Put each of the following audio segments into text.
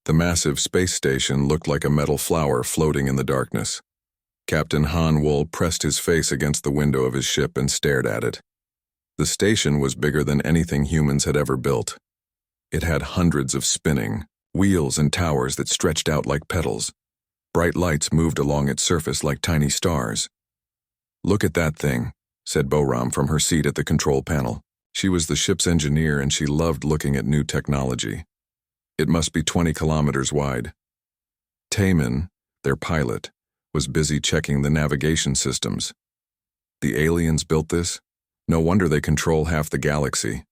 The massive space station looked like a metal flower floating in the darkness. Captain Han Wool pressed his face against the window of his ship and stared at it. The station was bigger than anything humans had ever built. It had hundreds of spinning wheels and towers that stretched out like petals. Bright lights moved along its surface like tiny stars. "Look at that thing," said Boram from her seat at the control panel. She was the ship's engineer and she loved looking at new technology. It must be 20 kilometers wide. Taemin, their pilot, was busy checking the navigation systems. The aliens built this? No wonder they control half the galaxy.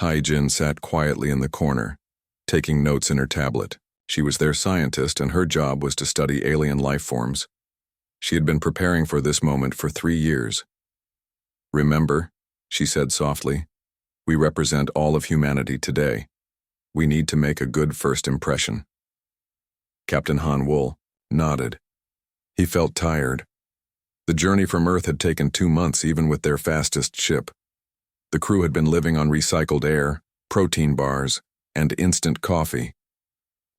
Hai-Jin sat quietly in the corner, taking notes in her tablet. She was their scientist and her job was to study alien life forms. She had been preparing for this moment for 3 years. "Remember," she said softly, "we represent all of humanity today. We need to make a good first impression." Captain Han Wool nodded. He felt tired. The journey from Earth had taken 2 months even with their fastest ship. The crew had been living on recycled air, protein bars, and instant coffee.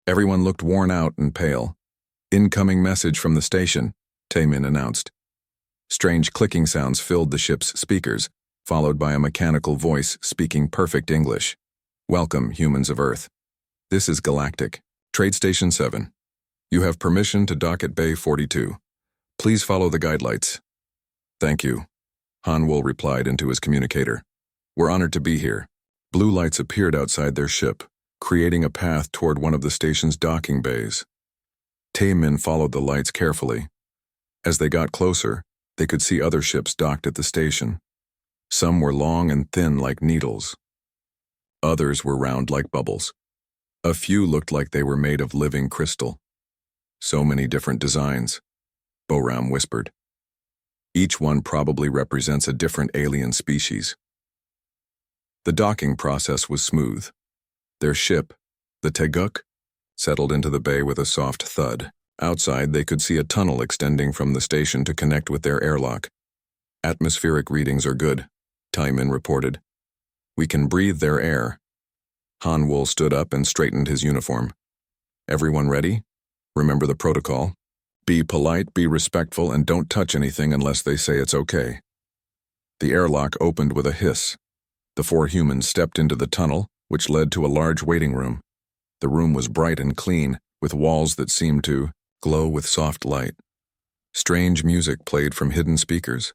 Everyone looked worn out and pale. "Incoming message from the station," Taemin announced. Strange clicking sounds filled the ship's speakers, followed by a mechanical voice speaking perfect English. "Welcome, humans of Earth. This is Galactic, Trade Station 7. You have permission to dock at Bay 42. Please follow the guidelights." "Thank you," Han Wool replied into his communicator. "We're honored to be here." Blue lights appeared outside their ship, creating a path toward one of the station's docking bays. Taemin followed the lights carefully. As they got closer, they could see other ships docked at the station. Some were long and thin like needles. Others were round like bubbles. A few looked like they were made of living crystal. "So many different designs," Boram whispered. "Each one probably represents a different alien species." The docking process was smooth. Their ship, the Teguk, settled into the bay with a soft thud. Outside, they could see a tunnel extending from the station to connect with their airlock. "Atmospheric readings are good," Taemin reported. "We can breathe their air." Han Wool stood up and straightened his uniform. "Everyone ready? Remember the protocol. Be polite, be respectful, and don't touch anything unless they say it's okay." The airlock opened with a hiss. The 4 humans stepped into the tunnel, which led to a large waiting room. The room was bright and clean, with walls that seemed to glow with soft light. Strange music played from hidden speakers.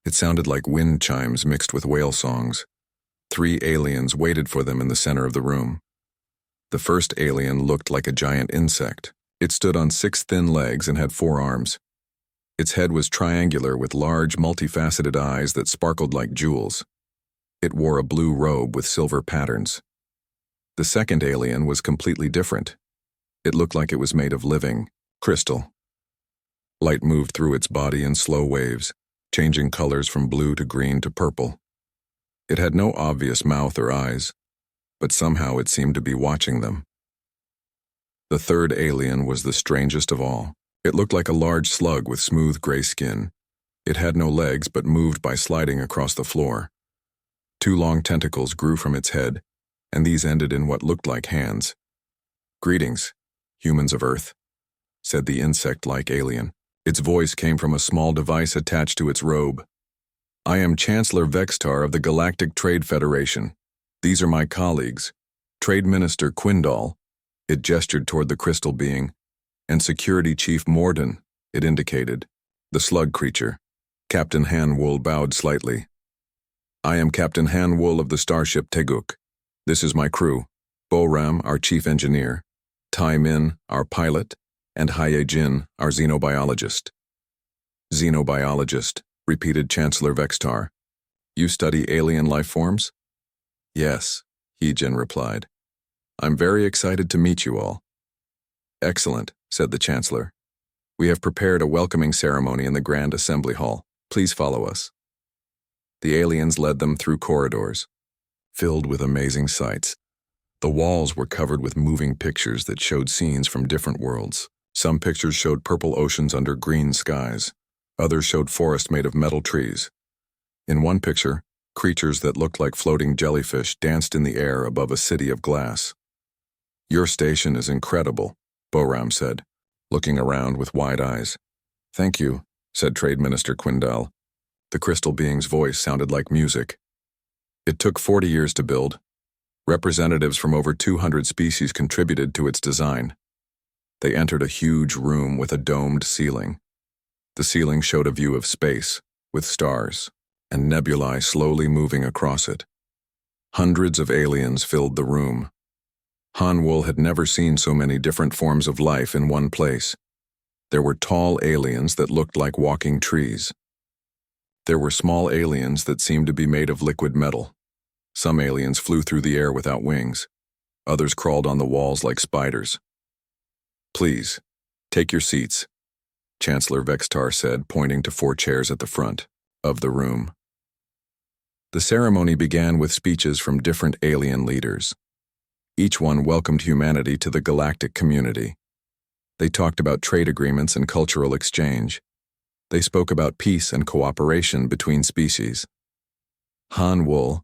It sounded like wind chimes mixed with whale songs. 3 aliens waited for them in the center of the room. The first alien looked like a giant insect. It stood on 6 thin legs and had 4 arms. Its head was triangular with large, multifaceted eyes that sparkled like jewels. It wore a blue robe with silver patterns. The second alien was completely different. It looked like it was made of living crystal. Light moved through its body in slow waves, changing colors from blue to green to purple. It had no obvious mouth or eyes, but somehow it seemed to be watching them. The third alien was the strangest of all. It looked like a large slug with smooth gray skin. It had no legs but moved by sliding across the floor. 2 long tentacles grew from its head, and these ended in what looked like hands. "Greetings, humans of Earth," said the insect-like alien. Its voice came from a small device attached to its robe. "I am Chancellor Vextar of the Galactic Trade Federation. These are my colleagues, Trade Minister Quindal," it gestured toward the crystal being, "and Security Chief Morden," it indicated, the slug creature. Captain Han Wool bowed slightly. "I am Captain Han Wool of the starship Teguk. This is my crew, Boram, our chief engineer, Taemin, our pilot, and Hai-Jin, our xenobiologist." "Xenobiologist," repeated Chancellor Vextar. "You study alien life forms?" "Yes," Hai-Jin replied. "I'm very excited to meet you all." "Excellent," said the Chancellor. "We have prepared a welcoming ceremony in the Grand Assembly Hall. Please follow us." The aliens led them through corridors, filled with amazing sights. The walls were covered with moving pictures that showed scenes from different worlds. Some pictures showed purple oceans under green skies. Others showed forests made of metal trees. In one picture, creatures that looked like floating jellyfish danced in the air above a city of glass. Your station is incredible, Boram said, looking around with wide eyes. Thank you, said Trade Minister Quindal. The crystal being's voice sounded like music. It took 40 years to build. Representatives from over 200 species contributed to its design. They entered a huge room with a domed ceiling. The ceiling showed a view of space, with stars, and nebulae slowly moving across it. Hundreds of aliens filled the room. Hanwol had never seen so many different forms of life in one place. There were tall aliens that looked like walking trees. There were small aliens that seemed to be made of liquid metal. Some aliens flew through the air without wings. Others crawled on the walls like spiders. Please, take your seats, Chancellor Vextar said, pointing to 4 chairs at the front of the room. The ceremony began with speeches from different alien leaders. Each one welcomed humanity to the galactic community. They talked about trade agreements and cultural exchange. They spoke about peace and cooperation between species. Hanwol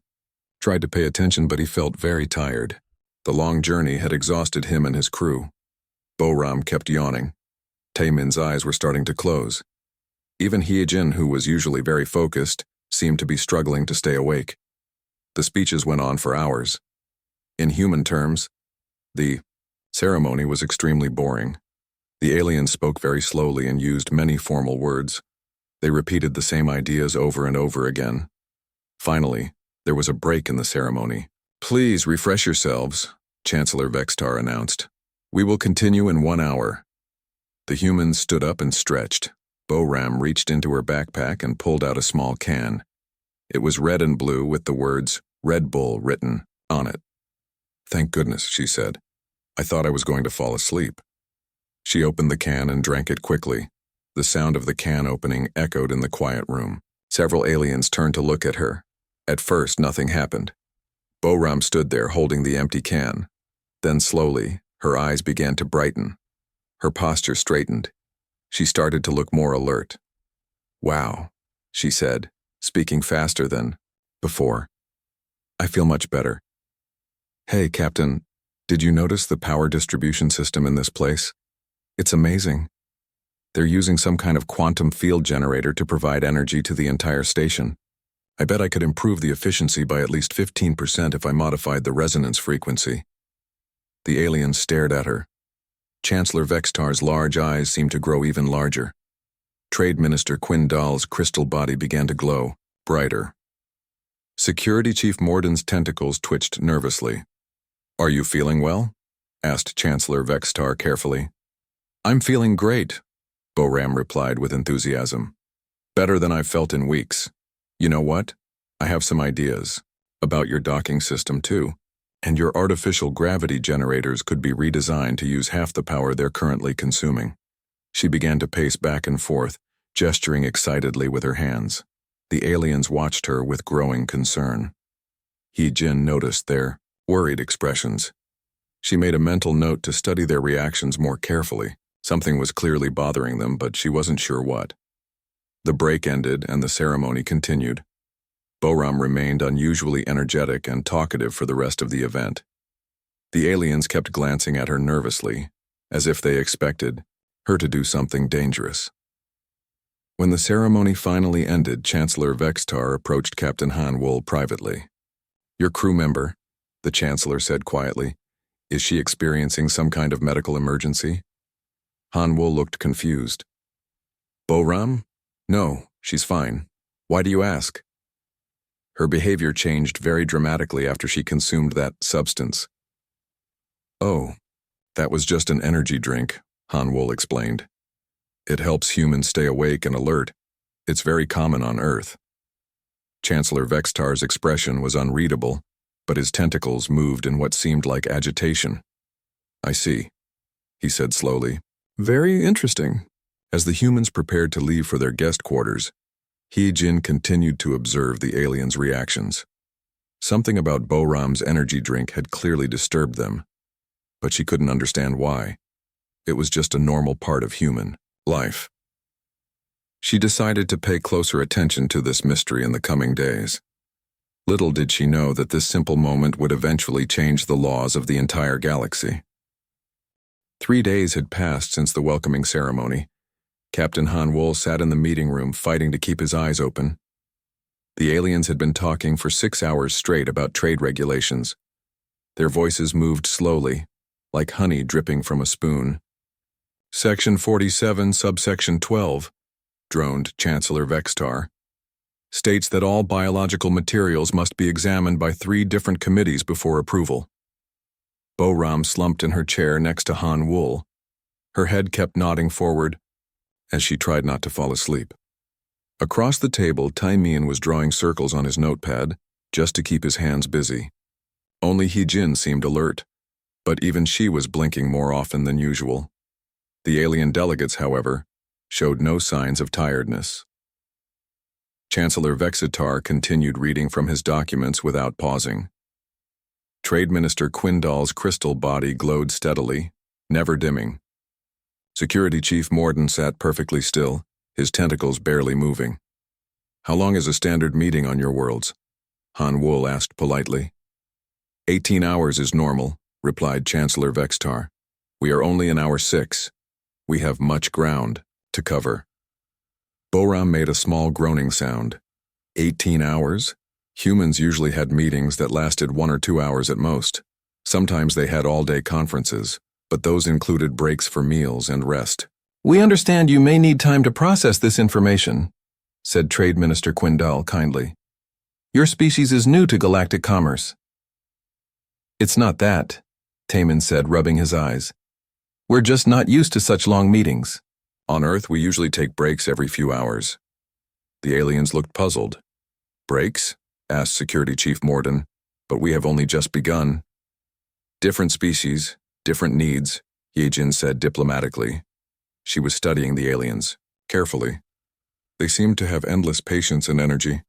tried to pay attention, but he felt very tired. The long journey had exhausted him and his crew. Boram kept yawning. Taemin's eyes were starting to close. Even Hyejin, who was usually very focused, seemed to be struggling to stay awake. The speeches went on for hours. In human terms, the ceremony was extremely boring. The aliens spoke very slowly and used many formal words. They repeated the same ideas over and over again. Finally, there was a break in the ceremony. Please refresh yourselves, Chancellor Vextar announced. We will continue in 1 hour. The humans stood up and stretched. Boram reached into her backpack and pulled out a small can. It was red and blue with the words Red Bull written on it. Thank goodness, she said. I thought I was going to fall asleep. She opened the can and drank it quickly. The sound of the can opening echoed in the quiet room. Several aliens turned to look at her. At first, nothing happened. Boram stood there holding the empty can. Then slowly, her eyes began to brighten. Her posture straightened. She started to look more alert. Wow, she said, speaking faster than before. I feel much better. Hey, Captain, did you notice the power distribution system in this place? It's amazing. They're using some kind of quantum field generator to provide energy to the entire station. I bet I could improve the efficiency by at least 15% if I modified the resonance frequency. The alien stared at her. Chancellor Vextar's large eyes seemed to grow even larger. Trade Minister Quindal's crystal body began to glow, brighter. Security Chief Morden's tentacles twitched nervously. Are you feeling well? Asked Chancellor Vextar carefully. I'm feeling great, Boram replied with enthusiasm. Better than I've felt in weeks. You know what? I have some ideas. About your docking system too. And your artificial gravity generators could be redesigned to use half the power they're currently consuming. She began to pace back and forth, gesturing excitedly with her hands. The aliens watched her with growing concern. Hyejin noticed their worried expressions. She made a mental note to study their reactions more carefully. Something was clearly bothering them, but she wasn't sure what. The break ended and the ceremony continued. Boram remained unusually energetic and talkative for the rest of the event. The aliens kept glancing at her nervously, as if they expected her to do something dangerous. When the ceremony finally ended, Chancellor Vextar approached Captain Hanwol privately. Your crew member, the Chancellor said quietly, is she experiencing some kind of medical emergency? Hanwol looked confused. Boram? No, she's fine. Why do you ask? Her behavior changed very dramatically after she consumed that substance. Oh, that was just an energy drink, Hanwol explained. It helps humans stay awake and alert. It's very common on Earth. Chancellor Vextar's expression was unreadable, but his tentacles moved in what seemed like agitation. I see, he said slowly. Very interesting. As the humans prepared to leave for their guest quarters, Hyejin continued to observe the aliens' reactions. Something about Boram's energy drink had clearly disturbed them, but she couldn't understand why. It was just a normal part of human life. She decided to pay closer attention to this mystery in the coming days. Little did she know that this simple moment would eventually change the laws of the entire galaxy. 3 days had passed since the welcoming ceremony. Captain Han Wol sat in the meeting room fighting to keep his eyes open. The aliens had been talking for 6 hours straight about trade regulations. Their voices moved slowly, like honey dripping from a spoon. Section 47, subsection 12, droned Chancellor Vextar, states that all biological materials must be examined by 3 different committees before approval. Bo-Ram slumped in her chair next to Han Wol. Her head kept nodding forward as she tried not to fall asleep. Across the table, Tai-Mian was drawing circles on his notepad, just to keep his hands busy. Only He-Jin seemed alert, but even she was blinking more often than usual. The alien delegates, however, showed no signs of tiredness. Chancellor Vexitar continued reading from his documents without pausing. Trade Minister Quindal's crystal body glowed steadily, never dimming. Security Chief Morden sat perfectly still, his tentacles barely moving. "How long is a standard meeting on your worlds?" Han Wol asked politely. 18 hours is normal, replied Chancellor Vextar. "We are only in hour 6. We have much ground to cover." Bo-Ram made a small groaning sound. 18 hours? Humans usually had meetings that lasted 1 or 2 hours at most. Sometimes they had all-day conferences, but those included breaks for meals and rest. "We understand you may need time to process this information," said Trade Minister Quindal kindly. "Your species is new to galactic commerce." "It's not that," Taman said, rubbing his eyes. "We're just not used to such long meetings. On Earth, we usually take breaks every few hours." The aliens looked puzzled. "Breaks?" asked Security Chief Morden, "but we have only just begun." "Different species, different needs," Ye-Jin said diplomatically. She was studying the aliens, carefully. They seemed to have endless patience and energy.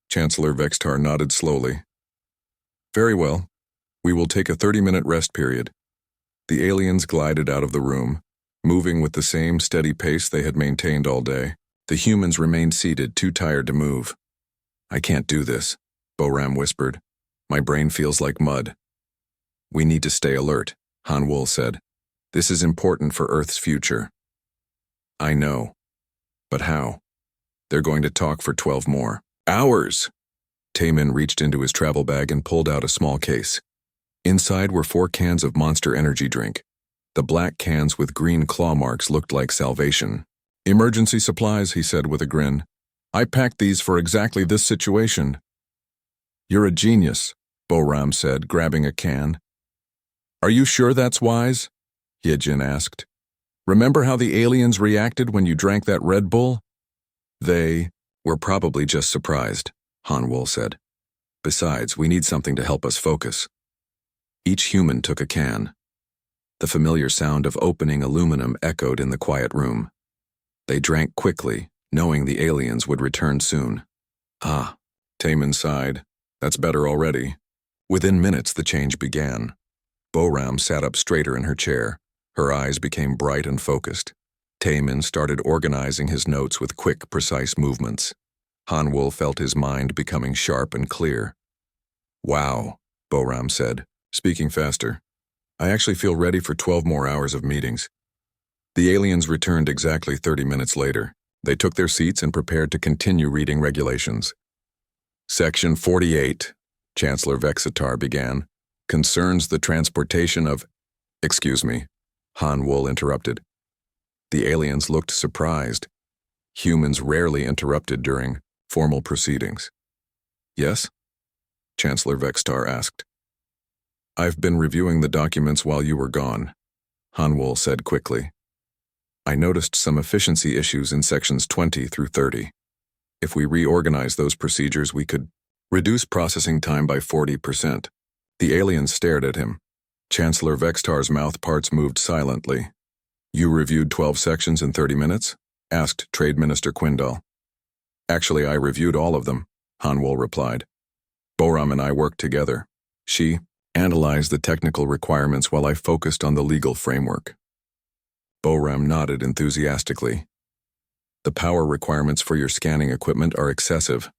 Chancellor Vextar nodded slowly. "Very well. We will take a 30-minute rest period." The aliens glided out of the room, moving with the same steady pace they had maintained all day. The humans remained seated, too tired to move. "I can't do this," Bo-Ram whispered. "My brain feels like mud." "We need to stay alert," Han Wol said. "This is important for Earth's future." "I know. But how? They're going to talk for 12 more hours." Taman reached into his travel bag and pulled out a small case. Inside were 4 cans of Monster energy drink. The black cans with green claw marks looked like salvation. "Emergency supplies," he said with a grin. "I packed these for exactly this situation." "You're a genius," Bo-Ram said, grabbing a can. "Are you sure that's wise?" Ye-Jin asked. "Remember how the aliens reacted when you drank that Red Bull?" "They were probably just surprised," Han Wol said. "Besides, we need something to help us focus." Each human took a can. The familiar sound of opening aluminum echoed in the quiet room. They drank quickly, knowing the aliens would return soon. "Ah," Taman sighed. "That's better already." Within minutes, the change began. Bo-Ram sat up straighter in her chair. Her eyes became bright and focused. Taman started organizing his notes with quick, precise movements. Han Wol felt his mind becoming sharp and clear. "Wow," Bo-Ram said, speaking faster. "I actually feel ready for 12 more hours of meetings." The aliens returned exactly 30 minutes later. They took their seats and prepared to continue reading regulations. "Section 48, Chancellor Vexitar began, concerns the transportation of—" "Excuse me," Han Wol interrupted. The aliens looked surprised. Humans rarely interrupted during formal proceedings. "Yes?" Chancellor Vextar asked. "I've been reviewing the documents while you were gone," Han Wol said quickly. "I noticed some efficiency issues in sections 20 through 30. If we reorganize those procedures, we could reduce processing time by 40%. The aliens stared at him. Chancellor Vextar's mouth parts moved silently. "You reviewed 12 sections in 30 minutes? Asked Trade Minister Quindal. "Actually, I reviewed all of them," Han Wol replied. "Bo-Ram and I worked together. She analyzed the technical requirements while I focused on the legal framework." Bo-Ram nodded enthusiastically. "The power requirements for your scanning equipment are excessive.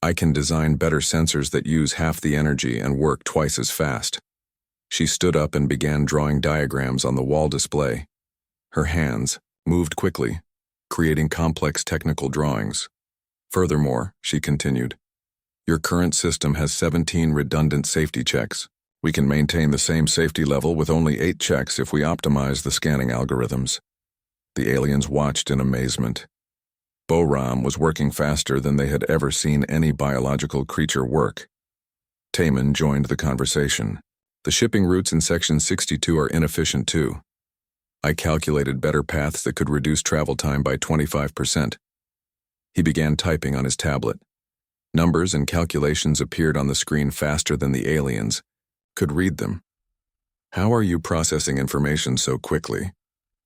I can design better sensors that use half the energy and work twice as fast." She stood up and began drawing diagrams on the wall display. Her hands moved quickly, creating complex technical drawings. Furthermore, she continued, your current system has 17 redundant safety checks. We can maintain the same safety level with only 8 checks if we optimize the scanning algorithms. The aliens watched in amazement. Boram was working faster than they had ever seen any biological creature work. Taman joined the conversation. The shipping routes in Section 62 are inefficient too. I calculated better paths that could reduce travel time by 25%. He began typing on his tablet. Numbers and calculations appeared on the screen faster than the aliens could read them. How are you processing information so quickly?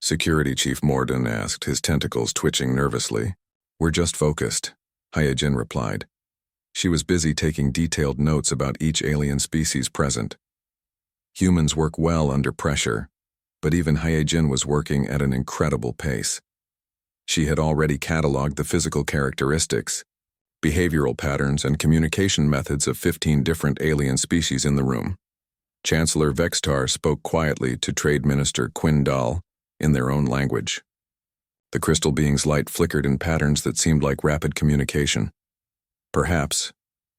Security Chief Morden asked, his tentacles twitching nervously. We're just focused, Hyojin replied. She was busy taking detailed notes about each alien species present. Humans work well under pressure, but even Hyojin was working at an incredible pace. She had already cataloged the physical characteristics, behavioral patterns, and communication methods of 15 different alien species in the room. Chancellor Vextar spoke quietly to Trade Minister Quindal in their own language. The crystal being's light flickered in patterns that seemed like rapid communication. Perhaps,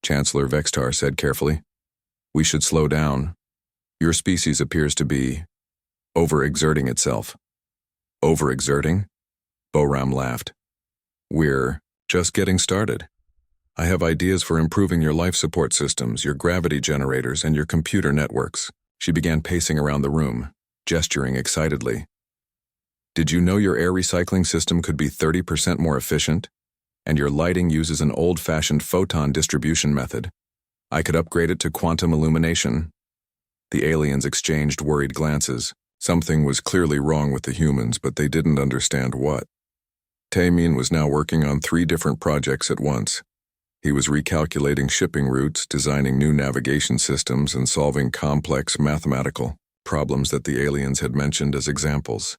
Chancellor Vextar said carefully, we should slow down. Your species appears to be overexerting itself. Overexerting? Boram laughed. We're just getting started. I have ideas for improving your life support systems, your gravity generators, and your computer networks. She began pacing around the room, gesturing excitedly. Did you know your air recycling system could be 30% more efficient? And your lighting uses an old-fashioned photon distribution method. I could upgrade it to quantum illumination. The aliens exchanged worried glances. Something was clearly wrong with the humans, but they didn't understand what. Taemin was now working on 3 different projects at once. He was recalculating shipping routes, designing new navigation systems, and solving complex mathematical problems that the aliens had mentioned as examples.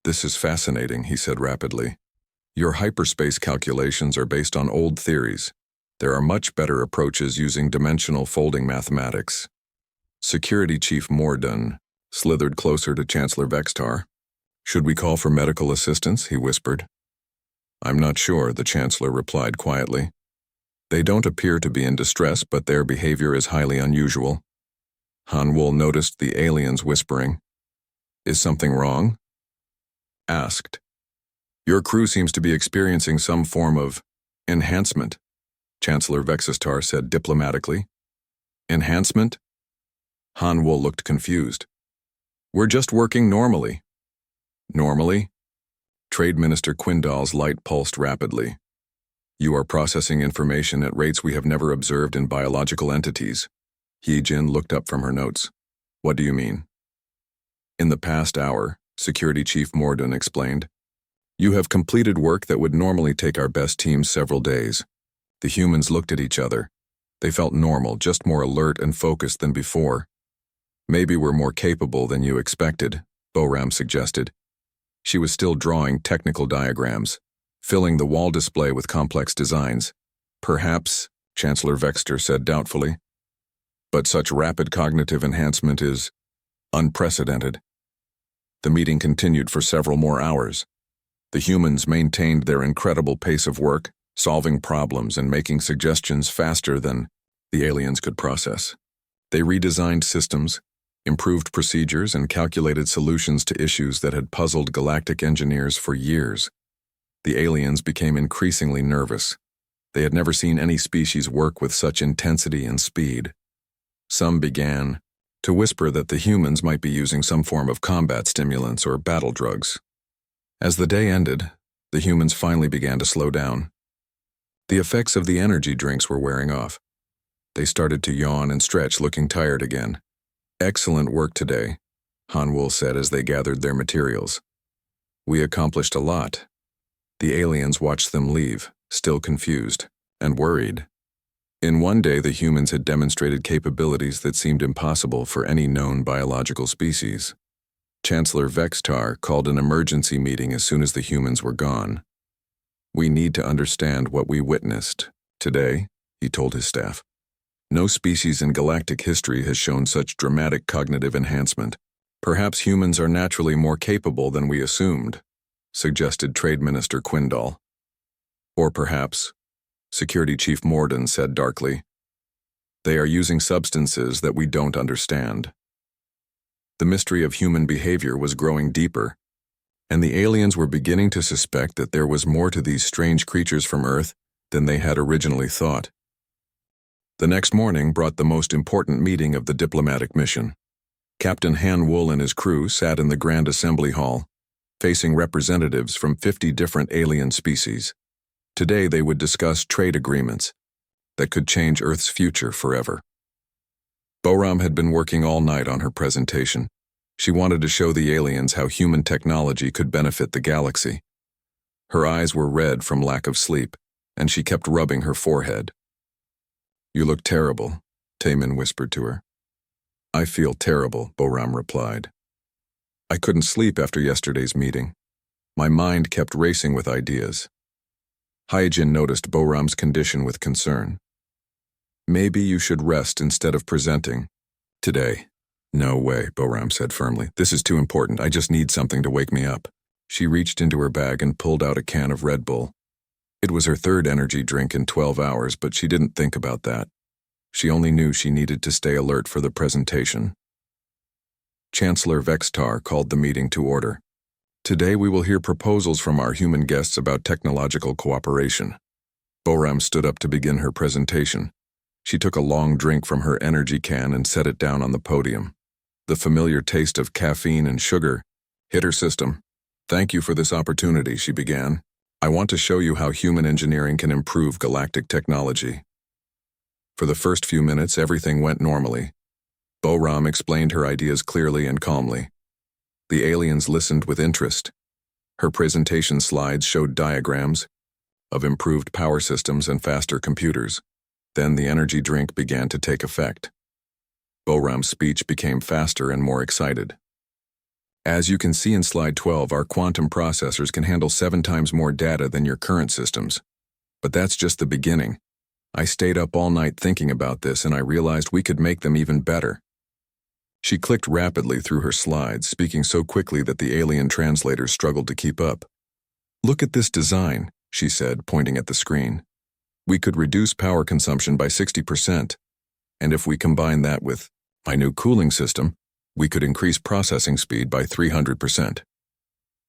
This is fascinating, he said rapidly. Your hyperspace calculations are based on old theories. There are much better approaches using dimensional folding mathematics. Security Chief Morden slithered closer to Chancellor Vextar. Should we call for medical assistance? He whispered. I'm not sure, the Chancellor replied quietly. They don't appear to be in distress, but their behavior is highly unusual. Hanwol noticed the aliens whispering. Is something wrong? Asked. Your crew seems to be experiencing some form of enhancement, Chancellor Vexistar said diplomatically. Enhancement? Hanwol looked confused. We're just working normally. Normally? Trade Minister Quindal's light pulsed rapidly. You are processing information at rates we have never observed in biological entities. Hyojin looked up from her notes. What do you mean? In the past hour, Security Chief Morden explained, you have completed work that would normally take our best teams several days. The humans looked at each other. They felt normal, just more alert and focused than before. Maybe we're more capable than you expected, Boram suggested. She was still drawing technical diagrams, filling the wall display with complex designs. Perhaps, Chancellor Vexter said doubtfully. But such rapid cognitive enhancement is unprecedented. The meeting continued for several more hours. The humans maintained their incredible pace of work, solving problems and making suggestions faster than the aliens could process. They redesigned systems, improved procedures, and calculated solutions to issues that had puzzled galactic engineers for years. The aliens became increasingly nervous. They had never seen any species work with such intensity and speed. Some began to whisper that the humans might be using some form of combat stimulants or battle drugs. As the day ended, the humans finally began to slow down. The effects of the energy drinks were wearing off. They started to yawn and stretch, looking tired again. Excellent work today, Hanwol said as they gathered their materials. We accomplished a lot. The aliens watched them leave, still confused and worried. In one day, the humans had demonstrated capabilities that seemed impossible for any known biological species. Chancellor Vextar called an emergency meeting as soon as the humans were gone. We need to understand what we witnessed today, he told his staff. No species in galactic history has shown such dramatic cognitive enhancement. Perhaps humans are naturally more capable than we assumed, suggested Trade Minister Quindall. Or perhaps, Security Chief Morden said darkly, they are using substances that we don't understand. The mystery of human behavior was growing deeper, and the aliens were beginning to suspect that there was more to these strange creatures from Earth than they had originally thought. The next morning brought the most important meeting of the diplomatic mission. Captain Han Wool and his crew sat in the Grand Assembly Hall, facing representatives from 50 different alien species. Today they would discuss trade agreements that could change Earth's future forever. Boram had been working all night on her presentation. She wanted to show the aliens how human technology could benefit the galaxy. Her eyes were red from lack of sleep, and she kept rubbing her forehead. "You look terrible," Taemin whispered to her. "I feel terrible," Boram replied. "I couldn't sleep after yesterday's meeting. My mind kept racing with ideas." Hyjin noticed Boram's condition with concern. "Maybe you should rest instead of presenting today." "No way," Boram said firmly. "This is too important. I just need something to wake me up." She reached into her bag and pulled out a can of Red Bull. It was her third energy drink in 12 hours, but she didn't think about that. She only knew she needed to stay alert for the presentation. Chancellor Vextar called the meeting to order. "Today we will hear proposals from our human guests about technological cooperation." Boram stood up to begin her presentation. She took a long drink from her energy can and set it down on the podium. The familiar taste of caffeine and sugar hit her system. "Thank you for this opportunity," she began. "I want to show you how human engineering can improve galactic technology." For the first few minutes, everything went normally. Boram explained her ideas clearly and calmly. The aliens listened with interest. Her presentation slides showed diagrams of improved power systems and faster computers. Then the energy drink began to take effect. Boram's speech became faster and more excited. "As you can see in slide 12, our quantum processors can handle 7 times more data than your current systems. But that's just the beginning. I stayed up all night thinking about this, and I realized we could make them even better." She clicked rapidly through her slides, speaking so quickly that the alien translators struggled to keep up. "Look at this design," she said, pointing at the screen. "We could reduce power consumption by 60%, and if we combine that with my new cooling system, we could increase processing speed by 300%.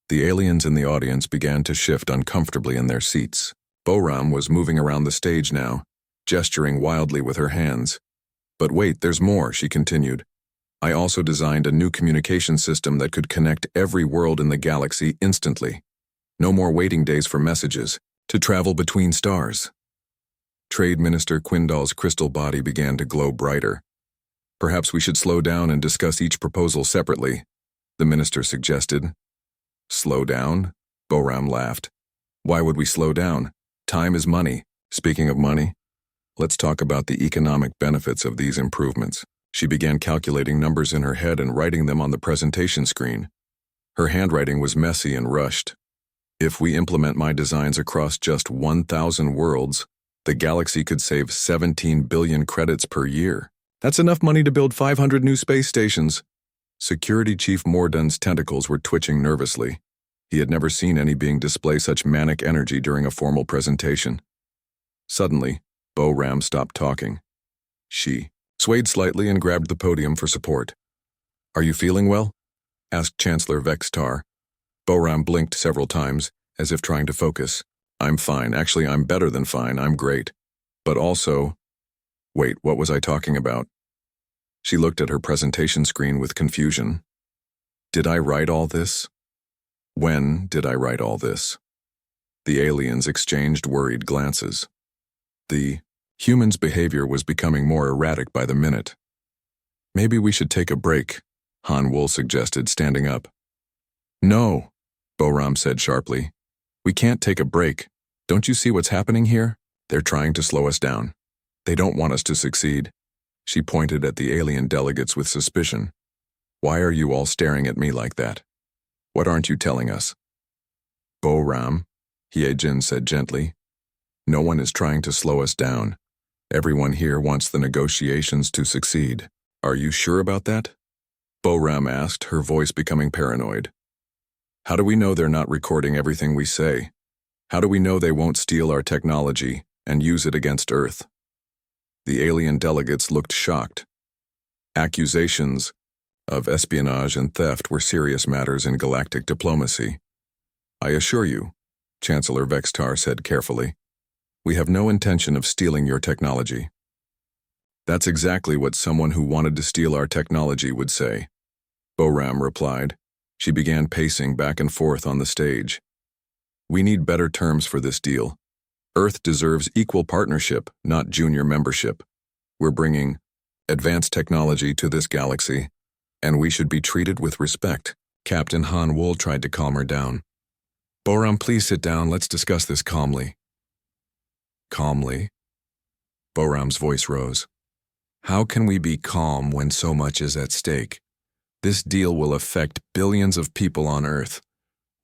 The aliens in the audience began to shift uncomfortably in their seats. Boram was moving around the stage now, gesturing wildly with her hands. "But wait, there's more," she continued. "I also designed a new communication system that could connect every world in the galaxy instantly. No more waiting days for messages to travel between stars." Trade Minister Quindall's crystal body began to glow brighter. "Perhaps we should slow down and discuss each proposal separately," the minister suggested. "Slow down?" Boram laughed. "Why would we slow down? Time is money." "Speaking of money, let's talk about the economic benefits of these improvements." She began calculating numbers in her head and writing them on the presentation screen. Her handwriting was messy and rushed. "If we implement my designs across just 1,000 worlds, the galaxy could save 17 billion credits per year. That's enough money to build 500 new space stations." Security Chief Morden's tentacles were twitching nervously. He had never seen any being display such manic energy during a formal presentation. Suddenly, Boram stopped talking. She swayed slightly and grabbed the podium for support. "Are you feeling well?" asked Chancellor Vextar. Boram blinked several times, as if trying to focus. "I'm fine. Actually, I'm better than fine. I'm great. But also..." Wait, what was I talking about? She looked at her presentation screen with confusion. Did I write all this? When did I write all this? The aliens exchanged worried glances. The human's behavior was becoming more erratic by the minute. "Maybe we should take a break," Han Wool suggested, standing up. "No," Boram said sharply. "We can't take a break. Don't you see what's happening here? They're trying to slow us down. They don't want us to succeed." She pointed at the alien delegates with suspicion. "Why are you all staring at me like that? What aren't you telling us?" "Boram," Hyejin said gently, "no one is trying to slow us down. Everyone here wants the negotiations to succeed. Are you sure about that? Boram asked, her voice becoming paranoid. How do we know they're not recording everything we say? How do we know they won't steal our technology and use it against Earth? The alien delegates looked shocked. Accusations of espionage and theft were serious matters in galactic diplomacy. I assure you, Chancellor Vextar said carefully, we have no intention of stealing your technology. That's exactly what someone who wanted to steal our technology would say, Boram replied. She began pacing back and forth on the stage. We need better terms for this deal. Earth deserves equal partnership, not junior membership. We're bringing advanced technology to this galaxy, and we should be treated with respect. Captain Han Wool tried to calm her down. Boram, please sit down. Let's discuss this calmly. Calmly? Boram's voice rose. How can we be calm when so much is at stake? This deal will affect billions of people on Earth.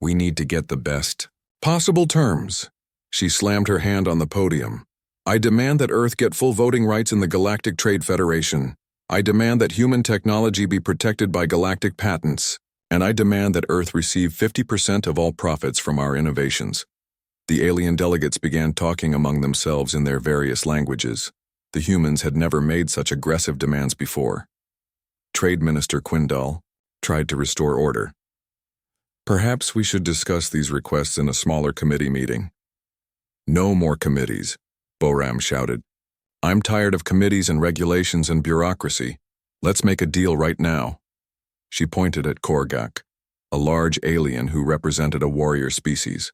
We need to get the best possible terms. She slammed her hand on the podium. I demand that Earth get full voting rights in the Galactic Trade Federation. I demand that human technology be protected by galactic patents. And I demand that Earth receive 50% of all profits from our innovations. The alien delegates began talking among themselves in their various languages. The humans had never made such aggressive demands before. Trade Minister Quindal tried to restore order. Perhaps we should discuss these requests in a smaller committee meeting. No more committees, Boram shouted. I'm tired of committees and regulations and bureaucracy. Let's make a deal right now. She pointed at Korgak, a large alien who represented a warrior species.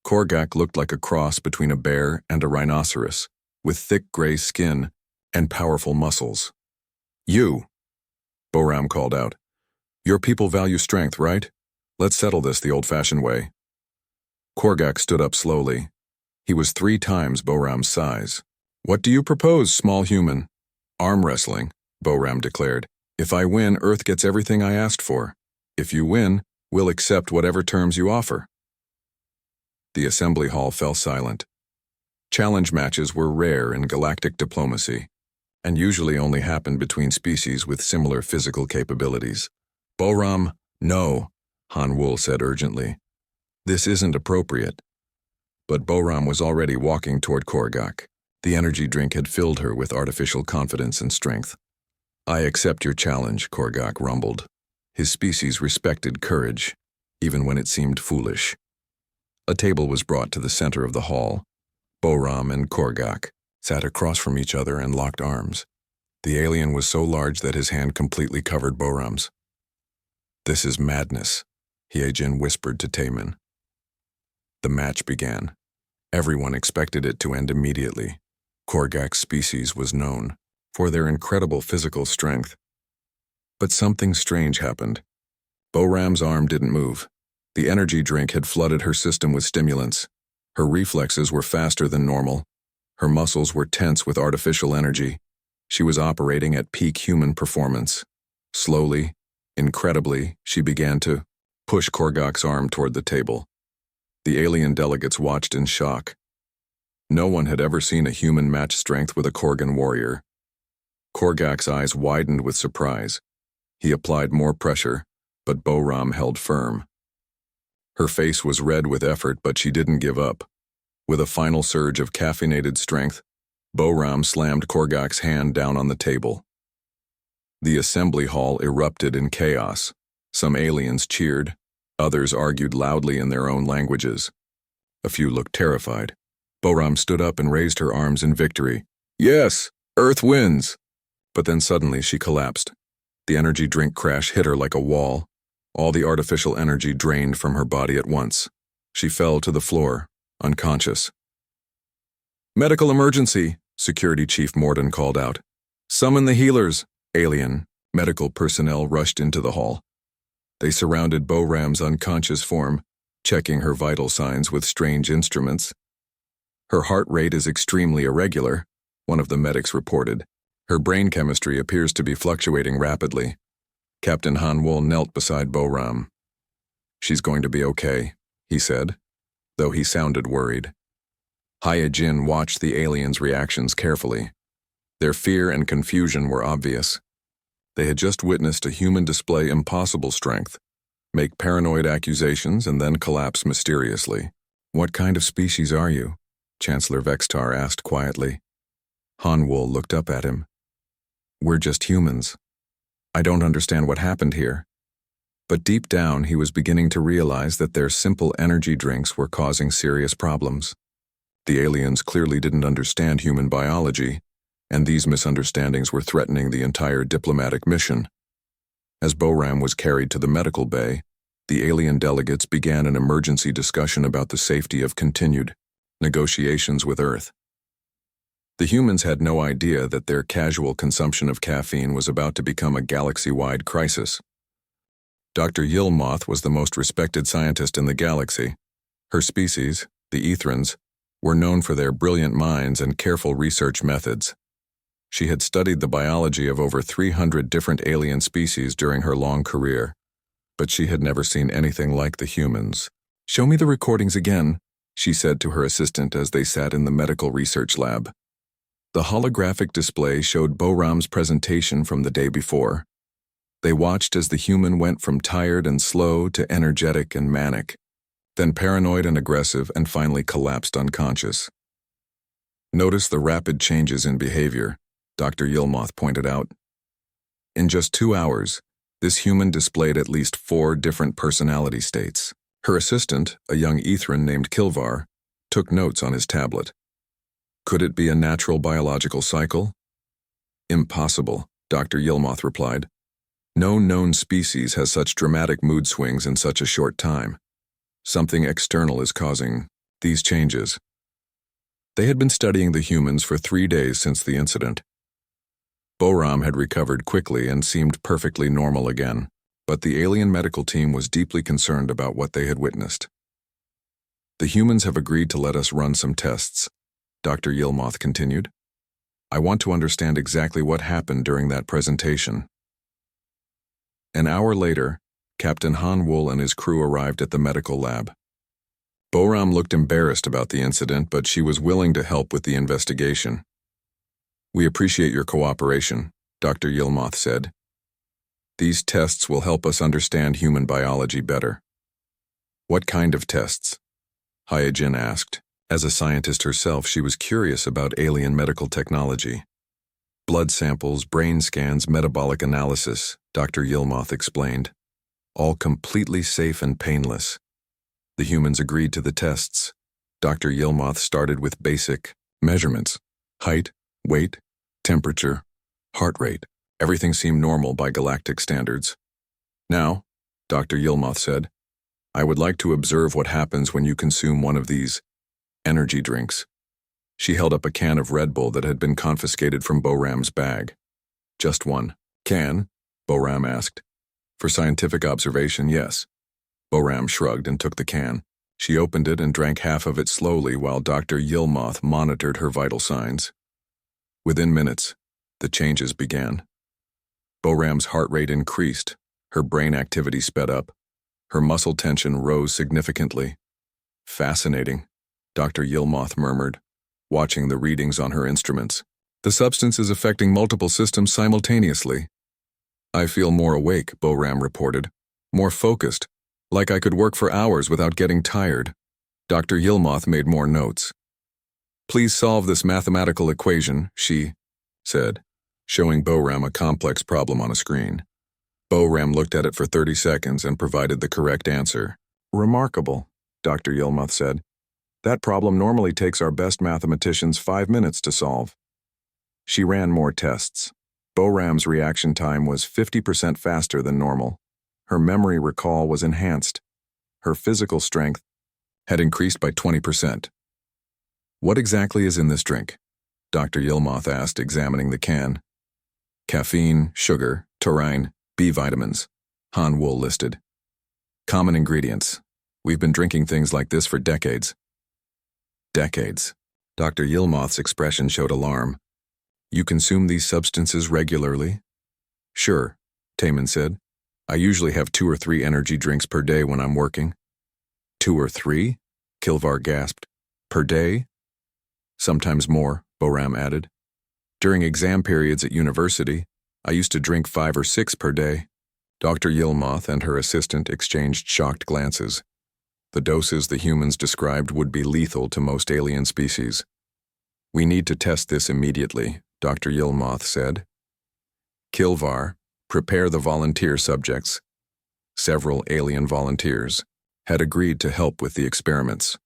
Korgak looked like a cross between a bear and a rhinoceros, with thick gray skin and powerful muscles. You, Boram called out. Your people value strength, right? Let's settle this the old-fashioned way. Korgak stood up slowly. He was 3 times Boram's size. What do you propose, small human? Arm wrestling, Boram declared. If I win, Earth gets everything I asked for. If you win, we'll accept whatever terms you offer. The assembly hall fell silent. Challenge matches were rare in galactic diplomacy, and usually only happened between species with similar physical capabilities. Boram, no, Han Wool said urgently. This isn't appropriate. But Boram was already walking toward Korgak. The energy drink had filled her with artificial confidence and strength. I accept your challenge, Korgak rumbled. His species respected courage, even when it seemed foolish. A table was brought to the center of the hall. Boram and Korgak sat across from each other and locked arms. The alien was so large that his hand completely covered Boram's. This is madness, Hiejin whispered to Taemin. The match began. Everyone expected it to end immediately. Korgak's species was known for their incredible physical strength. But something strange happened. Boram's arm didn't move. The energy drink had flooded her system with stimulants. Her reflexes were faster than normal. Her muscles were tense with artificial energy. She was operating at peak human performance. Slowly, incredibly, she began to push Korgak's arm toward the table. The alien delegates watched in shock. No one had ever seen a human match strength with a Korgan warrior. Korgak's eyes widened with surprise. He applied more pressure, but Boram held firm. Her face was red with effort, but she didn't give up. With a final surge of caffeinated strength, Boram slammed Korgak's hand down on the table. The assembly hall erupted in chaos. Some aliens cheered. Others argued loudly in their own languages. A few looked terrified. Boram stood up and raised her arms in victory. Yes, Earth wins! But then suddenly she collapsed. The energy drink crash hit her like a wall. All the artificial energy drained from her body at once. She fell to the floor, unconscious. Medical emergency, Security Chief Morden called out. Summon the healers, alien. Medical personnel rushed into the hall. They surrounded Boram's unconscious form, checking her vital signs with strange instruments. Her heart rate is extremely irregular, one of the medics reported. Her brain chemistry appears to be fluctuating rapidly. Captain Han Wool knelt beside Boram. She's going to be okay, he said, though he sounded worried. Hyojin watched the aliens' reactions carefully. Their fear and confusion were obvious. They had just witnessed a human display impossible strength, make paranoid accusations, and then collapse mysteriously. "What kind of species are you?" Chancellor Vextar asked quietly. Hanwol looked up at him. "We're just humans. I don't understand what happened here." But deep down, he was beginning to realize that their simple energy drinks were causing serious problems. The aliens clearly didn't understand human biology, and these misunderstandings were threatening the entire diplomatic mission. As Boram was carried to the medical bay, the alien delegates began an emergency discussion about the safety of continued negotiations with Earth. The humans had no idea that their casual consumption of caffeine was about to become a galaxy-wide crisis. Dr. Yilmoth was the most respected scientist in the galaxy. Her species, the Earthlings, were known for their brilliant minds and careful research methods. She had studied the biology of over 300 different alien species during her long career, but she had never seen anything like the humans. "Show me the recordings again," she said to her assistant as they sat in the medical research lab. The holographic display showed Boram's presentation from the day before. They watched as the human went from tired and slow to energetic and manic, then paranoid and aggressive, and finally collapsed unconscious. "Notice the rapid changes in behavior," Dr. Yilmoth pointed out. In just 2 hours, this human displayed at least 4 different personality states. Her assistant, a young Earthling named Kilvar, took notes on his tablet. "Could it be a natural biological cycle?" "Impossible," Dr. Yilmoth replied. "No known species has such dramatic mood swings in such a short time. Something external is causing these changes." They had been studying the humans for 3 days since the incident. Boram had recovered quickly and seemed perfectly normal again, but the alien medical team was deeply concerned about what they had witnessed. "The humans have agreed to let us run some tests," Dr. Yilmoth continued. "I want to understand exactly what happened during that presentation." An hour later, Captain Hanwol and his crew arrived at the medical lab. Boram looked embarrassed about the incident, but she was willing to help with the investigation. "We appreciate your cooperation," Dr. Yilmoth said. "These tests will help us understand human biology better." "What kind of tests?" Hyojin asked. As a scientist herself, she was curious about alien medical technology. "Blood samples, brain scans, metabolic analysis," Dr. Yilmoth explained. "All completely safe and painless." The humans agreed to the tests. Dr. Yilmoth started with basic measurements: height, weight, temperature, heart rate. Everything seemed normal by galactic standards. "Now," Dr. Yilmoth said, "I would like to observe what happens when you consume one of these energy drinks." She held up a can of Red Bull that had been confiscated from Boram's bag. "Just one can?" Boram asked. "For scientific observation, yes." Boram shrugged and took the can. She opened it and drank half of it slowly while Dr. Yilmoth monitored her vital signs. Within minutes, the changes began. Boram's heart rate increased, her brain activity sped up, her muscle tension rose significantly. "Fascinating," Dr. Yilmoth murmured, watching the readings on her instruments. "The substance is affecting multiple systems simultaneously." "I feel more awake," Boram reported, "more focused, like I could work for hours without getting tired." Dr. Yilmoth made more notes. "Please solve this mathematical equation," she said, showing Boram a complex problem on a screen. Boram looked at it for 30 seconds and provided the correct answer. "Remarkable," Dr. Yilmoth said. "That problem normally takes our best mathematicians 5 minutes to solve." She ran more tests. Boram's reaction time was 50% faster than normal. Her memory recall was enhanced. Her physical strength had increased by 20%. "What exactly is in this drink?" Dr. Yilmoth asked, examining the can. "Caffeine, sugar, taurine, B vitamins," Hanwol listed. "Common ingredients. We've been drinking things like this for decades." "Decades." Dr. Yilmoth's expression showed alarm. "You consume these substances regularly?" "Sure," Taman said. "I usually have 2 or 3 energy drinks per day when I'm working." 2 or 3? Kilvar gasped. "Per day?" Sometimes more, Boram added. During exam periods at university, I used to drink 5 or 6 per day. Dr. Yilmoth and her assistant exchanged shocked glances. The doses the humans described would be lethal to most alien species. We need to test this immediately, Dr. Yilmoth said. Kilvar, prepare the volunteer subjects. Several alien volunteers had agreed to help with the experiments.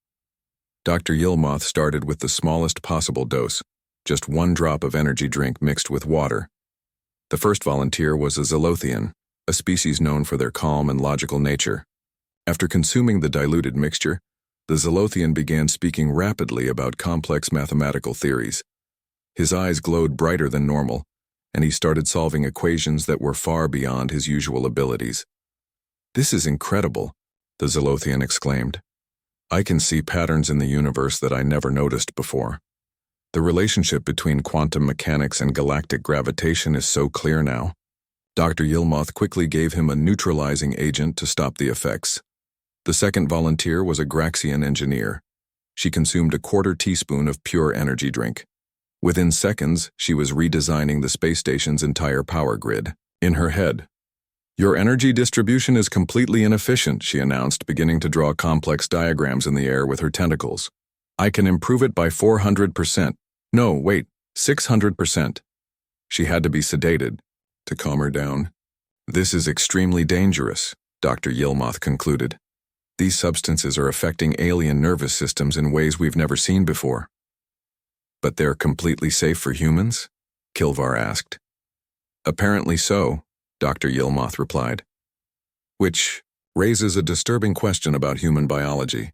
Dr. Yilmoth started with the smallest possible dose, just 1 drop of energy drink mixed with water. The first volunteer was a Zolothian, a species known for their calm and logical nature. After consuming the diluted mixture, the Zolothian began speaking rapidly about complex mathematical theories. His eyes glowed brighter than normal, and he started solving equations that were far beyond his usual abilities. "This is incredible," the Zolothian exclaimed. "I can see patterns in the universe that I never noticed before. The relationship between quantum mechanics and galactic gravitation is so clear now." Dr. Yilmoth quickly gave him a neutralizing agent to stop the effects. The second volunteer was a Graxian engineer. She consumed a 1/4 teaspoon of pure energy drink. Within seconds, she was redesigning the space station's entire power grid. In her head, "Your energy distribution is completely inefficient," she announced, beginning to draw complex diagrams in the air with her tentacles. "I can improve it by 400%. No, wait, 600%. She had to be sedated to calm her down. "This is extremely dangerous," Dr. Yilmoth concluded. "These substances are affecting alien nervous systems in ways we've never seen before." "But they're completely safe for humans?" Kilvar asked. "Apparently so," Dr. Yilmoth replied. "Which raises a disturbing question about human biology."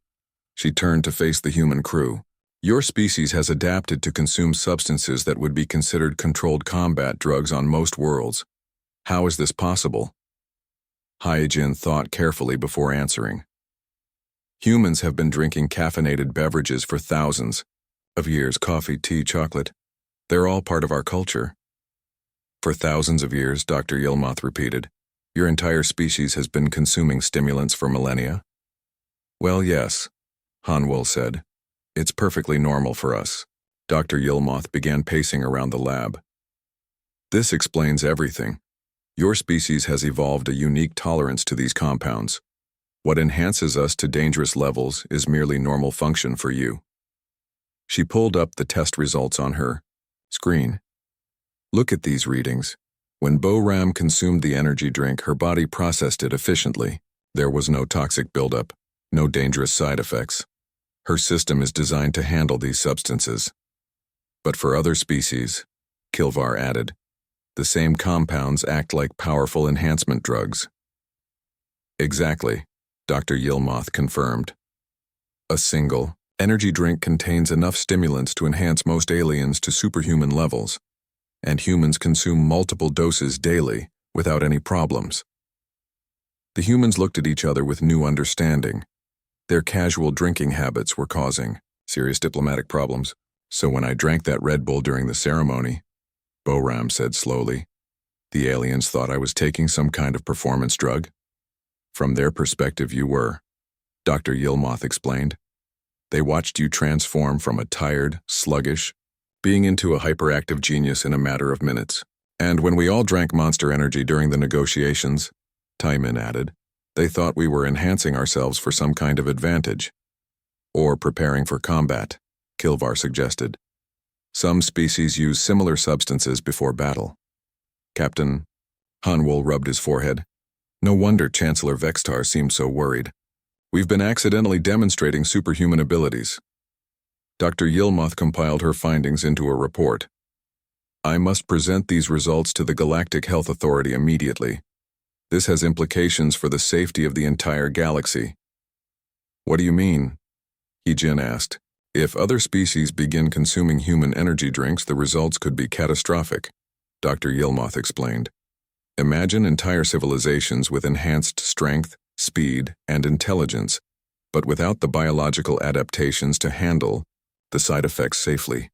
She turned to face the human crew. "Your species has adapted to consume substances that would be considered controlled combat drugs on most worlds. How is this possible?" Hyjin thought carefully before answering. "Humans have been drinking caffeinated beverages for thousands of years, coffee, tea, chocolate. They're all part of our culture." "For thousands of years," Dr. Yilmoth repeated. "Your entire species has been consuming stimulants for millennia?" "Well, yes," Hanwol said. "It's perfectly normal for us." Dr. Yilmoth began pacing around the lab. "This explains everything. Your species has evolved a unique tolerance to these compounds. What enhances us to dangerous levels is merely normal function for you." She pulled up the test results on her screen. "Look at these readings. When Boram consumed the energy drink, her body processed it efficiently. There was no toxic buildup, no dangerous side effects. Her system is designed to handle these substances. But for other species," Kilvar added, "the same compounds act like powerful enhancement drugs." "Exactly," Dr. Yilmoth confirmed. "A single energy drink contains enough stimulants to enhance most aliens to superhuman levels, and humans consume multiple doses daily without any problems." The humans looked at each other with new understanding. Their casual drinking habits were causing serious diplomatic problems. "So when I drank that Red Bull during the ceremony," Boram said slowly, "the aliens thought I was taking some kind of performance drug." "From their perspective, you were," Dr. Yilmoth explained. "They watched you transform from a tired, sluggish being into a hyperactive genius in a matter of minutes. And when we all drank Monster Energy during the negotiations," Taimin added, "they thought we were enhancing ourselves for some kind of advantage." "Or preparing for combat," Kilvar suggested. "Some species use similar substances before battle." "Captain," Hanwol rubbed his forehead. "No wonder Chancellor Vextar seemed so worried. We've been accidentally demonstrating superhuman abilities." Dr. Yilmoth compiled her findings into a report. "I must present these results to the Galactic Health Authority immediately. This has implications for the safety of the entire galaxy." "What do you mean?" Hyjin asked. "If other species begin consuming human energy drinks, the results could be catastrophic," Dr. Yilmoth explained. "Imagine entire civilizations with enhanced strength, speed, and intelligence, but without the biological adaptations to handle the side effects safely."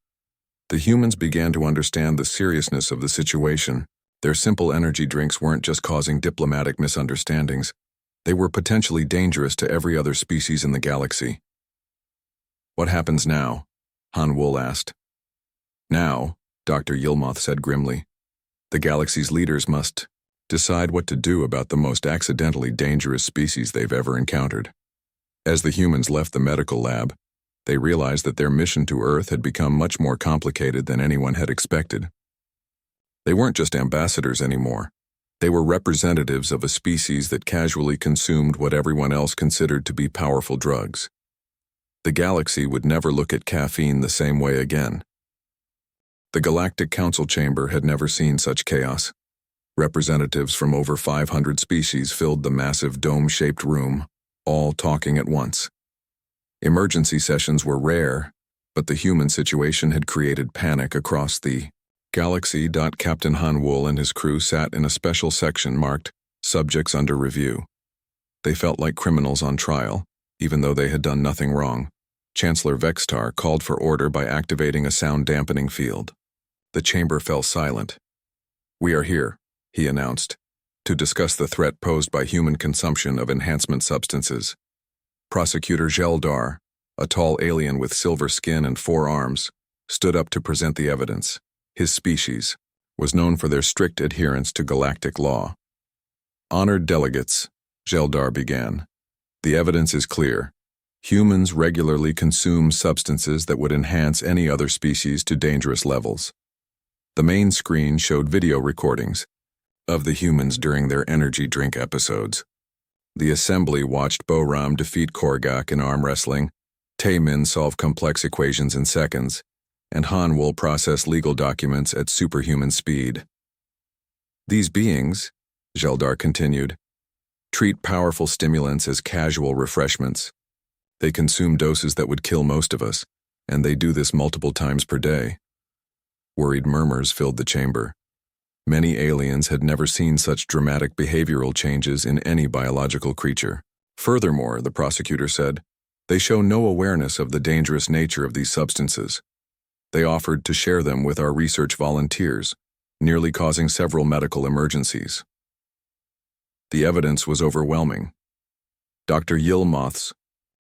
The humans began to understand the seriousness of the situation. Their simple energy drinks weren't just causing diplomatic misunderstandings. They were potentially dangerous to every other species in the galaxy. "What happens now?" Han Wol asked. Now, Dr. Yilmoth said grimly, the galaxy's leaders must decide what to do about the most accidentally dangerous species they've ever encountered. As the humans left the medical lab, they realized that their mission to Earth had become much more complicated than anyone had expected. They weren't just ambassadors anymore. They were representatives of a species that casually consumed what everyone else considered to be powerful drugs. The galaxy would never look at caffeine the same way again. The Galactic Council chamber had never seen such chaos. Representatives from over 500 species filled the massive dome-shaped room, all talking at once. Emergency sessions were rare, but the human situation had created panic across the galaxy. Captain Han Wol and his crew sat in a special section marked Subjects Under Review. They felt like criminals on trial, even though they had done nothing wrong. Chancellor Vextar called for order by activating a sound-dampening field. The chamber fell silent. "We are here," he announced, "to discuss the threat posed by human consumption of enhancement substances." Prosecutor Zeldar, a tall alien with silver skin and 4 arms, stood up to present the evidence. His species was known for their strict adherence to galactic law. "Honored delegates," Zeldar began, "the evidence is clear. Humans regularly consume substances that would enhance any other species to dangerous levels." The main screen showed video recordings of the humans during their energy drink episodes. The assembly watched Bo-Ram defeat Korgak in arm wrestling, Tae-Min solve complex equations in seconds, and Han Wol process legal documents at superhuman speed. "These beings," Zeldar continued, "treat powerful stimulants as casual refreshments. They consume doses that would kill most of us, and they do this multiple times per day." Worried murmurs filled the chamber. Many aliens had never seen such dramatic behavioral changes in any biological creature. Furthermore, the prosecutor said, they show no awareness of the dangerous nature of these substances. They offered to share them with our research volunteers, nearly causing several medical emergencies. The evidence was overwhelming. Dr. Yilmoth's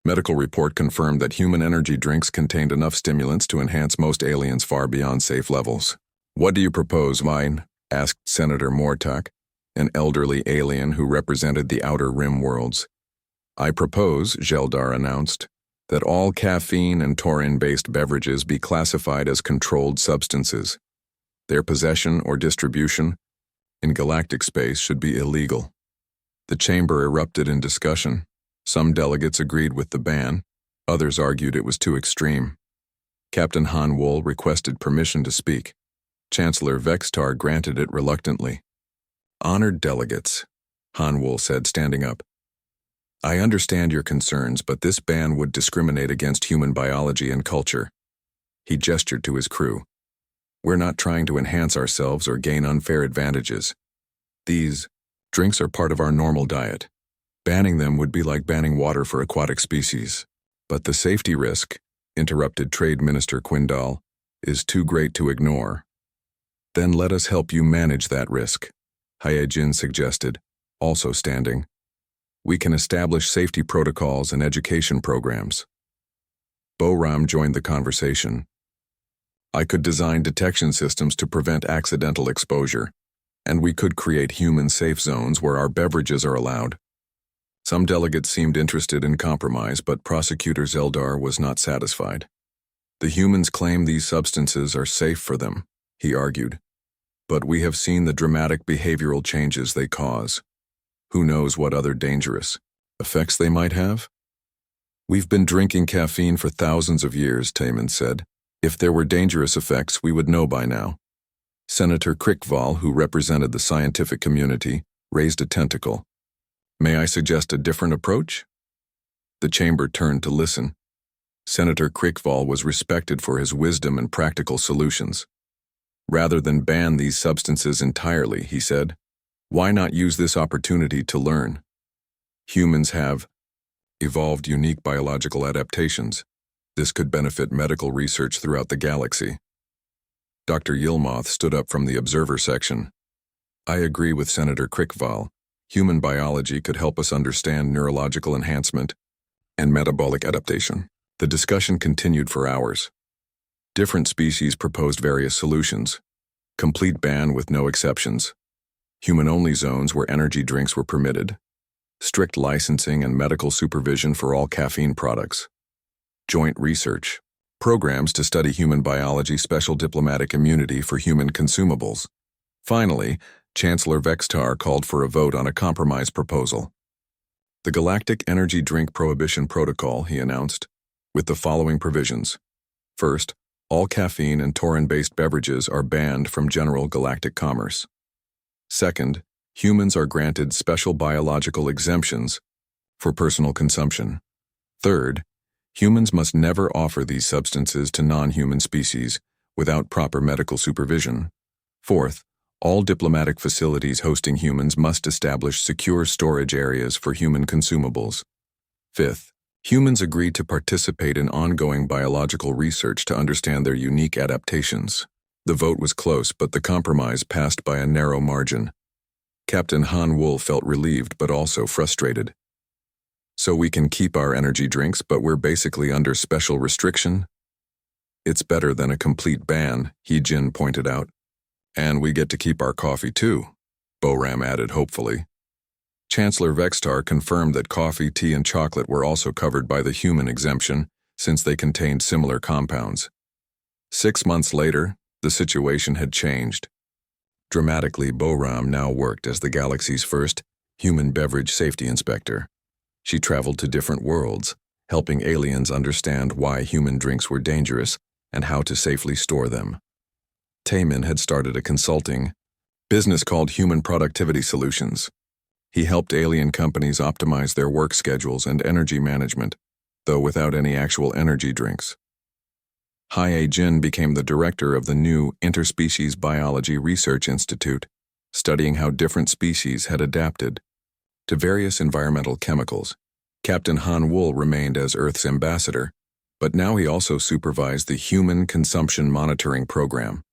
medical report confirmed that human energy drinks contained enough stimulants to enhance most aliens far beyond safe levels. "What do you propose, Vine?" asked Senator Mortak, an elderly alien who represented the Outer Rim worlds. "I propose," Zeldar announced, "that all caffeine and taurine-based beverages be classified as controlled substances. Their possession or distribution in galactic space should be illegal." The chamber erupted in discussion. Some delegates agreed with the ban, others argued it was too extreme. Captain Han Wol requested permission to speak. Chancellor Vextar granted it reluctantly. "Honored delegates," Han Wol said, standing up. "I understand your concerns, but this ban would discriminate against human biology and culture." He gestured to his crew. "We're not trying to enhance ourselves or gain unfair advantages. These drinks are part of our normal diet. Banning them would be like banning water for aquatic species." "But the safety risk," interrupted Trade Minister Quindal, "is too great to ignore." "Then let us help you manage that risk," Hyejin suggested, also standing. "We can establish safety protocols and education programs." Bo-Ram joined the conversation. "I could design detection systems to prevent accidental exposure, and we could create human safe zones where our beverages are allowed." Some delegates seemed interested in compromise, but Prosecutor Zeldar was not satisfied. "The humans claim these substances are safe for them," he argued. "But we have seen the dramatic behavioral changes they cause. Who knows what other dangerous effects they might have?" "We've been drinking caffeine for thousands of years," Tae-Min said. "If there were dangerous effects, we would know by now." Senator Krickval, who represented the scientific community, raised a tentacle. "May I suggest a different approach?" The chamber turned to listen. Senator Krickval was respected for his wisdom and practical solutions. "Rather than ban these substances entirely," he said, "why not use this opportunity to learn? Humans have evolved unique biological adaptations. This could benefit medical research throughout the galaxy." Dr. Yilmoth stood up from the observer section. "I agree with Senator Krickval. Human biology could help us understand neurological enhancement and metabolic adaptation." The discussion continued for hours. Different species proposed various solutions. Complete ban with no exceptions. Human-only zones where energy drinks were permitted. Strict licensing and medical supervision for all caffeine products. Joint research. Programs to study human biology, special diplomatic immunity for human consumables. Finally, Chancellor Vextar called for a vote on a compromise proposal. The Galactic Energy Drink Prohibition Protocol, he announced, with the following provisions. First, all caffeine and taurine-based beverages are banned from general galactic commerce. Second, humans are granted special biological exemptions for personal consumption. Third, humans must never offer these substances to non-human species without proper medical supervision. Fourth, all diplomatic facilities hosting humans must establish secure storage areas for human consumables. Fifth, humans agreed to participate in ongoing biological research to understand their unique adaptations. The vote was close, but the compromise passed by a narrow margin. Captain Han Wool felt relieved but also frustrated. So we can keep our energy drinks, but we're basically under special restriction? It's better than a complete ban, He Jin pointed out. And we get to keep our coffee too, Boram added hopefully. Chancellor Vextar confirmed that coffee, tea, and chocolate were also covered by the human exemption, since they contained similar compounds. 6 months later, the situation had changed. Dramatically, Boram now worked as the galaxy's first human beverage safety inspector. She traveled to different worlds, helping aliens understand why human drinks were dangerous and how to safely store them. Taemin had started a consulting business called Human Productivity Solutions. He helped alien companies optimize their work schedules and energy management, though without any actual energy drinks. Hye Jin became the director of the new Interspecies Biology Research Institute, studying how different species had adapted to various environmental chemicals. Captain Han Wool remained as Earth's ambassador, but now he also supervised the Human Consumption Monitoring Program.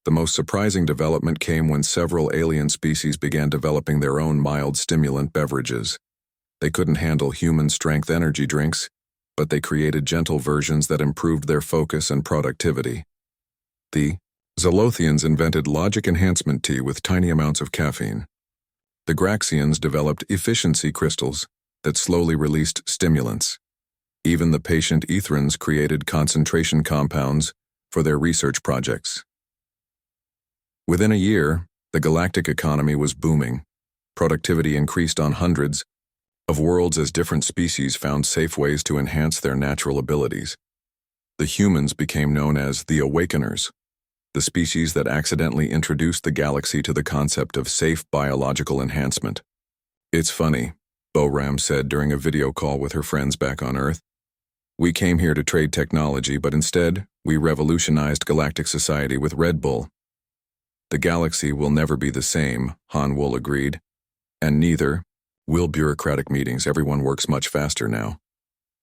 The most surprising development came when several alien species began developing their own mild stimulant beverages. They couldn't handle human-strength energy drinks, but they created gentle versions that improved their focus and productivity. The Zolothians invented logic enhancement tea with tiny amounts of caffeine. The Graxians developed efficiency crystals that slowly released stimulants. Even the patient Ethrans created concentration compounds for their research projects. Within a year, the galactic economy was booming. Productivity increased on hundreds of worlds as different species found safe ways to enhance their natural abilities. The humans became known as the Awakeners, the species that accidentally introduced the galaxy to the concept of safe biological enhancement. It's funny, Boram said during a video call with her friends back on Earth. We came here to trade technology, but instead, we revolutionized galactic society with Red Bull. The galaxy will never be the same, Han Wool agreed. And neither will bureaucratic meetings. Everyone works much faster now.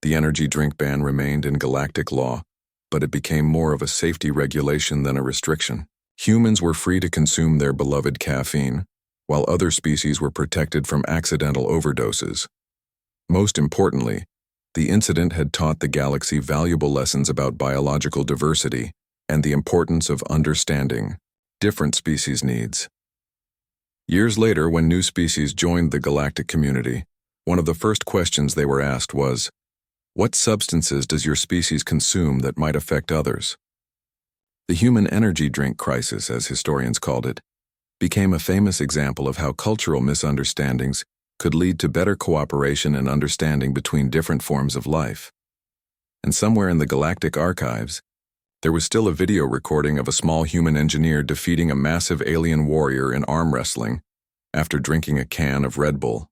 The energy drink ban remained in galactic law, but it became more of a safety regulation than a restriction. Humans were free to consume their beloved caffeine, while other species were protected from accidental overdoses. Most importantly, the incident had taught the galaxy valuable lessons about biological diversity and the importance of understanding different species' needs. Years later, when new species joined the galactic community, one of the first questions they were asked was, "What substances does your species consume that might affect others?" The human energy drink crisis, as historians called it, became a famous example of how cultural misunderstandings could lead to better cooperation and understanding between different forms of life. And somewhere in the galactic archives, there was still a video recording of a small human engineer defeating a massive alien warrior in arm wrestling after drinking a can of Red Bull.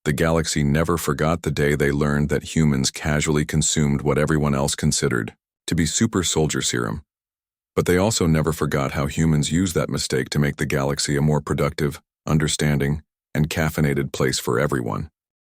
The galaxy never forgot the day they learned that humans casually consumed what everyone else considered to be super soldier serum. But they also never forgot how humans used that mistake to make the galaxy a more productive, understanding, and caffeinated place for everyone.